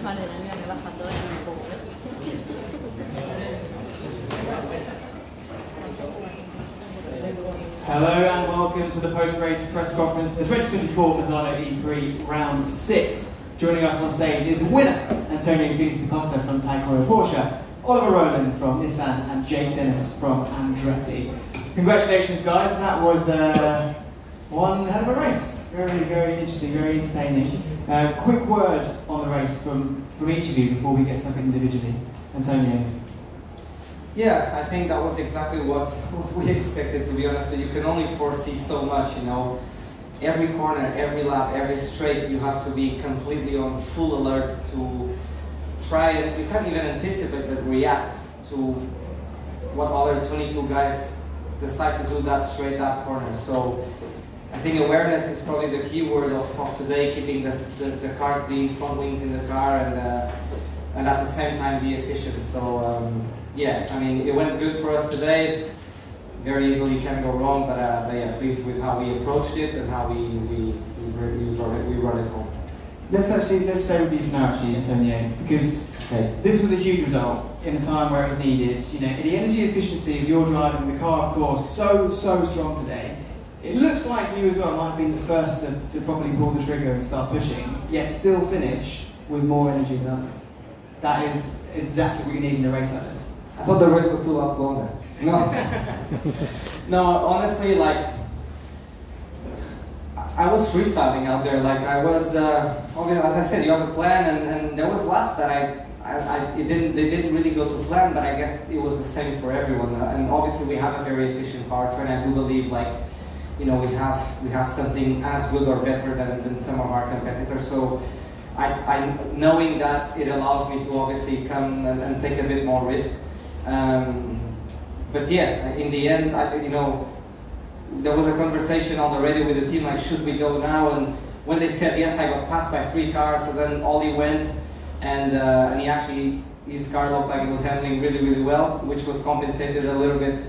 Vale, la mia che l'ha fatto un po'. Hello and welcome to the post-race press conference for the 2024 Misano E-Prix round 6. Joining us on stage is winner Antonio Felix Da Costa from Porsche, Oliver Rowland from Nissan and Jake Dennis from Andretti. Congratulations guys, that was one hell of a race. Very, very interesting, very entertaining. Quick word on the race from each of you before we get stuck individually. Antonio. Yeah, I think that was exactly what we expected, to be honest, but you can only foresee so much, you know. Every corner, every lap, every straight, you have to be completely on full alert to try and, you can't even anticipate but react to what other 22 guys decide to do that straight, that corner. So I think awareness is probably the key word of today, keeping the car clean, front wings in the car, and at the same time be efficient. So yeah, I mean, it went good for us today. Very easily can go wrong, but yeah, pleased with how we approached it and how we brought it home. Let's stay with you for now, actually, Antonio, because this was a huge result in a time where it was needed. You know, the energy efficiency of your driving, the car, of course, so strong today. It looks like you as well might have been the first to probably pull the trigger and start pushing, yet still finish with more energy than others. That is exactly what you need in a race like this. I thought the race was 2 laps longer. No, no, honestly, like, I was freestyling out there. Like, I was, obviously, as I said, you have a plan, and there was laps that they didn't really go to plan, but I guess it was the same for everyone. And obviously, we have a very efficient powertrain. I do believe, like, you know, we have something as good or better than some of our competitors. So, I knowing that, it allows me to obviously come and take a bit more risk. But yeah, in the end, you know, there was a conversation on the radio with the team, like, should we go now? And when they said yes, I got passed by 3 cars. So then Ollie went, and his car looked like it was handling really well, which was compensating a little bit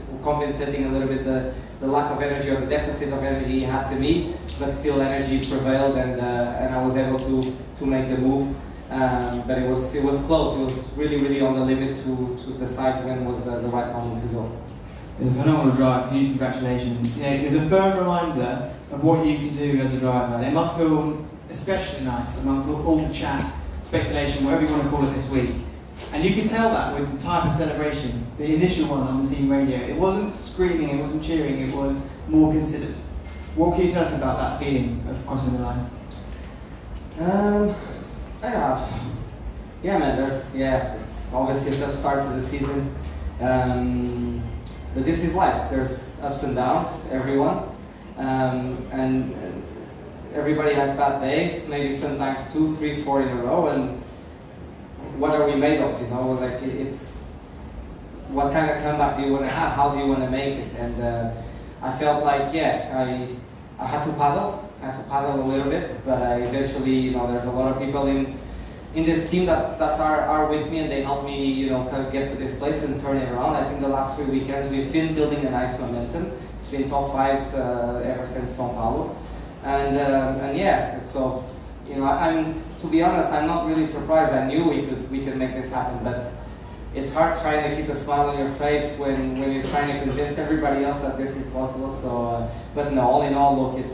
the lack of energy or the deficit of energy he had to me. But still, energy prevailed, and I was able to make the move. But it was close. It was really on the limit to decide when was the right moment to go. It was a phenomenal drive. Huge congratulations. You know, it was a firm reminder of what you can do as a driver. And it must feel especially nice among all the chat, speculation, whatever you want to call it this week. And you can tell that with the type of celebration, the initial one on the team radio. It wasn't screaming, it wasn't cheering, it was more considered. What can you tell us about that feeling of crossing the line? Yeah, man, it's obviously a tough start to the season. But this is life. There's ups and downs, everyone. And everybody has bad days, maybe sometimes 2, 3, 4 in a row. And what are we made of, you know? Like, it's what kind of comeback do you want to have? How do you want to make it? And I felt like, yeah, I had to paddle. I had to paddle a little bit, but eventually, you know, there's a lot of people in this team that are with me, and they help me, you know, kind of get to this place and turn it around. I think the last 3 weekends we've been building a nice momentum. It's been top 5s ever since São Paulo, and yeah. So, you know, to be honest, I'm not really surprised. I knew we could make this happen, but it's hard trying to keep a smile on your face when you're trying to convince everybody else that this is possible. So, but no, all in all, look,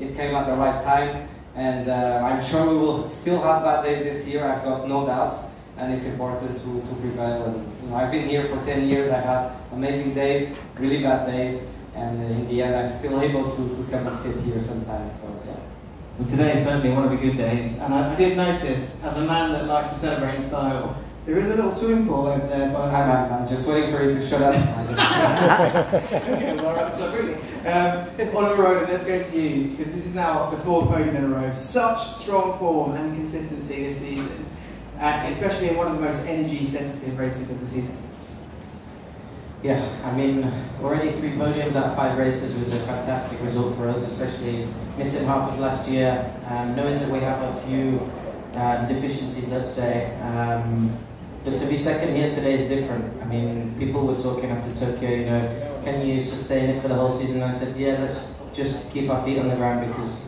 it came at the right time. And I'm sure we will still have bad days this year, I've got no doubts, and it's important to prevail. And, you know, I've been here for 10 years, I've had amazing days, really bad days, and in the end I'm still able to come and sit here sometimes, so yeah. Well, today is certainly one of the good days, and I did notice, as a man that likes to celebrate in style, there is a little swimming pool over there. I'm just waiting for you to shut up. Okay, well, all right, so really. Oliver Rowland, let's go to you, because this is now the 4th podium in a row. Such strong form and consistency this season, especially in one of the most energy-sensitive races of the season. Yeah, I mean, already 3 podiums out of 5 races was a fantastic result for us, especially missing half of last year, knowing that we have a few deficiencies, let's say. But to be second here today is different. I mean, people were talking after Tokyo, you know, can you sustain it for the whole season? And I said, yeah, let's just keep our feet on the ground, because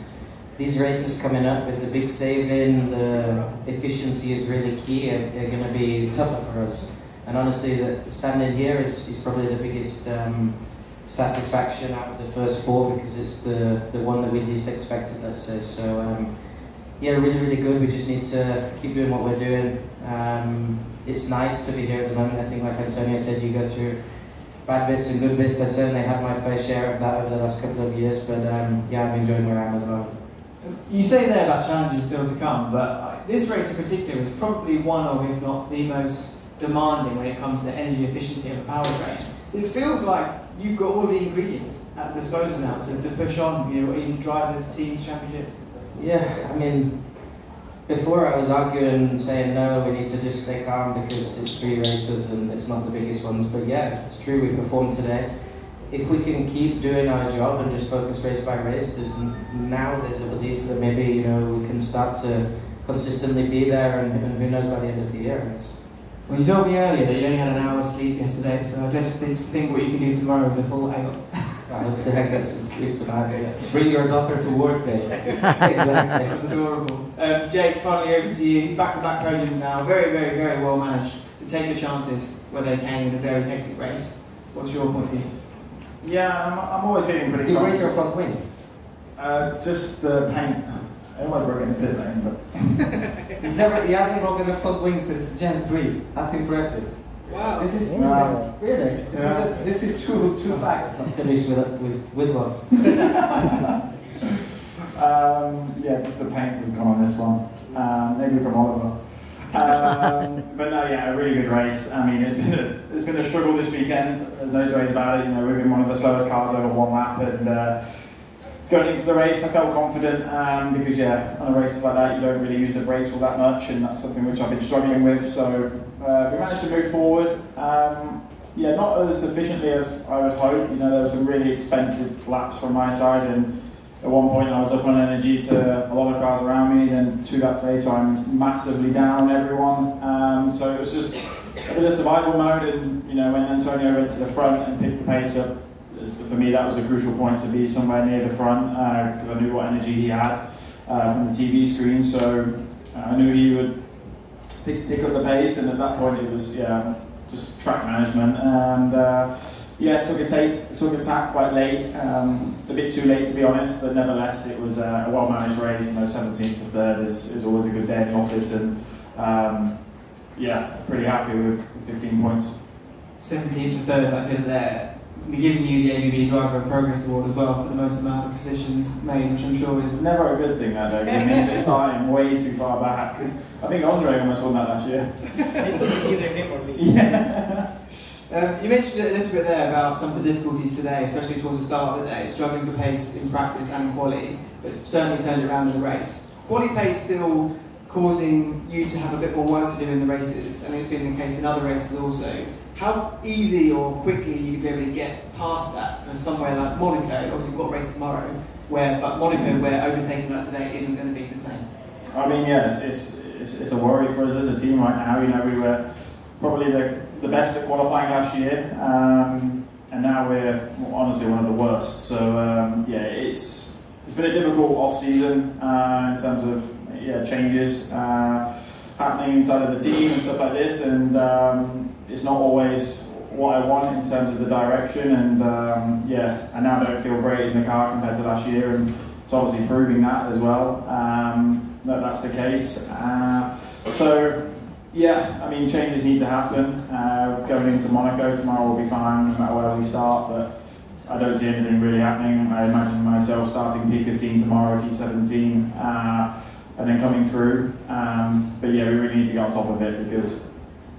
these races coming up with the big saving, the efficiency is really key and are going to be tougher for us. And honestly, standing here is probably the biggest satisfaction out of the first four, because it's the one that we least expected, let's say. So yeah, really, really good. We just need to keep doing what we're doing. It's nice to be here at the moment. I think, like Antonio said, you go through bad bits and good bits. I certainly had my fair share of that over the last couple of years, but yeah, I'm enjoying where I am at the moment. You say there about challenges still to come, but this race in particular is probably one of, if not the most demanding when it comes to energy efficiency of a powertrain. So it feels like you've got all the ingredients at disposal now to push on, you know, in drivers, teams, championship. Yeah, I mean, before I was arguing and saying no, we need to just stay calm because it's 3 races and it's not the biggest ones. But yeah, it's true, we performed today. If we can keep doing our job and just focus race by race, there's a belief that maybe, you know, we can start to consistently be there, and who knows by the end of the year. Well, you told me earlier that you only had an hour's sleep yesterday, so I just think what you can do tomorrow with the full 8. Hopefully I get some sleep tonight. Yeah. Bring your daughter to work day. Exactly. That's adorable. Jake, finally over to you. Back-to-back podium now. Very, very, very well managed to take your chances where they came in a very hectic race. What's your point of view? Yeah, I'm always feeling pretty Did you break confident. your front wing? Just the paint. I always broke in the pit lane, but... He hasn't broken the front wing since Gen 3. That's impressive. Wow. This is Wow. really? Yeah. This is true fact. I'm finished with one. Yeah, just the paint has gone on this one. Maybe from Oliver. But no, yeah, a really good race. I mean, it's been a struggle this weekend. There's no ways about it. You know, we've been one of the slowest cars over 1 lap, and going into the race, I felt confident because yeah, on races like that, you don't really use the brakes all that much, and that's something which I've been struggling with. So we managed to move forward. Yeah, not as efficiently as I would hope. You know, there were some really expensive laps from my side, and at one point I was up on energy to a lot of cars around me, then 2 laps later I'm massively down everyone. So it was just a bit of survival mode, and you know, when Antonio went to the front and picked the pace up, for me that was a crucial point to be somewhere near the front, because I knew what energy he had from the TV screen, so I knew he would pick up the pace, and at that point it was, yeah, just track management, and yeah, took a tack quite late, a bit too late to be honest, but nevertheless it was a well-managed race. You know, 17th to 3rd is always a good day in the office, and yeah, pretty happy with 15 points. 17th to 3rd, like I said there. We're giving you the ABB Driver of Progress Award as well for the most amount of positions made, which I'm sure is... It's never a good thing that though, because it means you're starting way too far back. I think Andre almost won that last year. Either him or me. Yeah. You mentioned a little bit there about some of the difficulties today, especially towards the start of the day, struggling for pace in practice and in quality, but certainly turned it around in the race. Quality pace still causing you to have a bit more work to do in the races, and it's been the case in other races also. How easy or quickly you be able to get past that for somewhere like Monaco? Obviously we've got a race tomorrow, but Monaco, where overtaking that today isn't going to be the same. I mean, yeah, it's a worry for us as a team right now. You know, we were probably the best at qualifying last year, and now we're honestly one of the worst. So yeah, it's been a difficult off-season in terms of changes happening inside of the team and stuff like this, and it's not always what I want in terms of the direction, and yeah, I now don't feel great in the car compared to last year, and it's obviously proving that as well, that that's the case. So yeah, I mean, changes need to happen. Going into Monaco tomorrow will be fine no matter where we start, but I don't see anything really happening. I imagine myself starting P15 tomorrow, P17, and then coming through. But yeah, we really need to get on top of it, because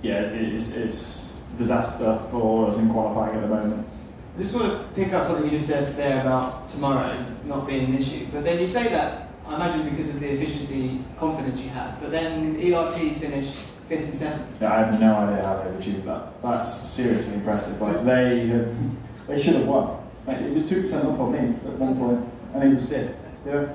yeah, it's a disaster for us in qualifying at the moment. I just want to pick up something you just said there about tomorrow not being an issue, but then you say that, I imagine because of the efficiency confidence you have, but then ERT finished 5th and 7th. Yeah, I have no idea how they've achieved that. That's seriously impressive. Like, they should have won. Like, it was 2% up on me at one point, and it was 5th. Yeah.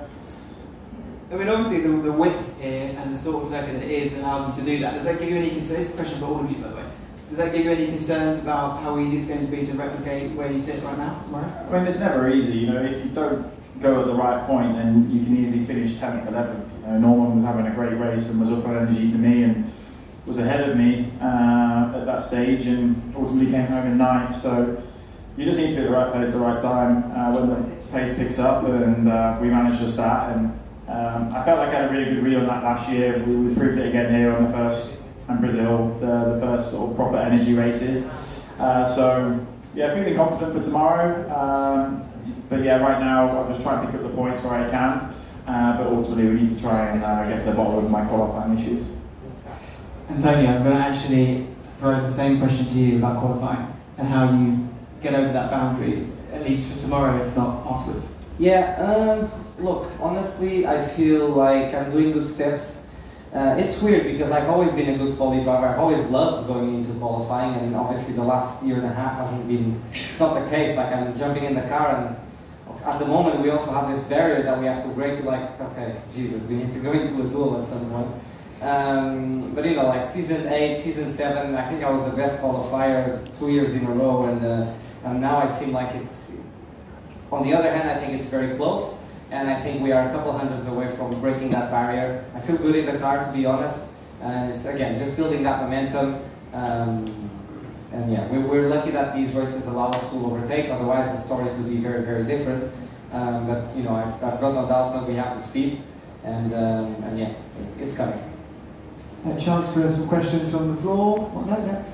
I mean, obviously the width here and the sort of circuit it is allows them to do that. Does that give you any concerns? This is a question for all of you, by the way. Does that give you any concerns about how easy it's going to be to replicate where you sit right now tomorrow? I mean, it's never easy. You know, if you don't go at the right point, then you can easily finish 10th, 11th. You know, Norman was having a great race and was up on energy to me and was ahead of me at that stage, and ultimately came home in 9th. So you just need to be at the right place at the right time when the pace picks up, and we managed to start. And I felt like I had a really good read on that last year. We proved it again here on the first, and Brazil, the first sort of proper energy races. So yeah, feeling confident for tomorrow. But yeah, right now I'll just try and pick up the points where I can. But ultimately we need to try and get to the bottom of my qualifying issues. Antonio, I'm going to actually throw the same question to you about qualifying and how you get over that boundary, at least for tomorrow, if not afterwards. Yeah, look, honestly, I feel like I'm doing good steps. It's weird because I've always been a good quali driver. I've always loved going into qualifying, and obviously the last year and a half hasn't been, it's not the case. Like, I'm jumping in the car, and at the moment we also have this barrier that we have to break to, like, okay, Jesus, we need to go into a duel at some point. But you know, like season 8, season 7, I think I was the best qualifier 2 years in a row, and now I seem like it's, on the other hand, I think it's very close. And I think we are a couple hundreds away from breaking that barrier. I feel good in the car, to be honest. And it's, again, just building that momentum. And yeah, we're lucky that these races allow us to overtake. Otherwise, the story could be very, very different. But you know, I've got no doubts that we have the speed. And yeah, it's coming. A chance for some questions from the floor. No.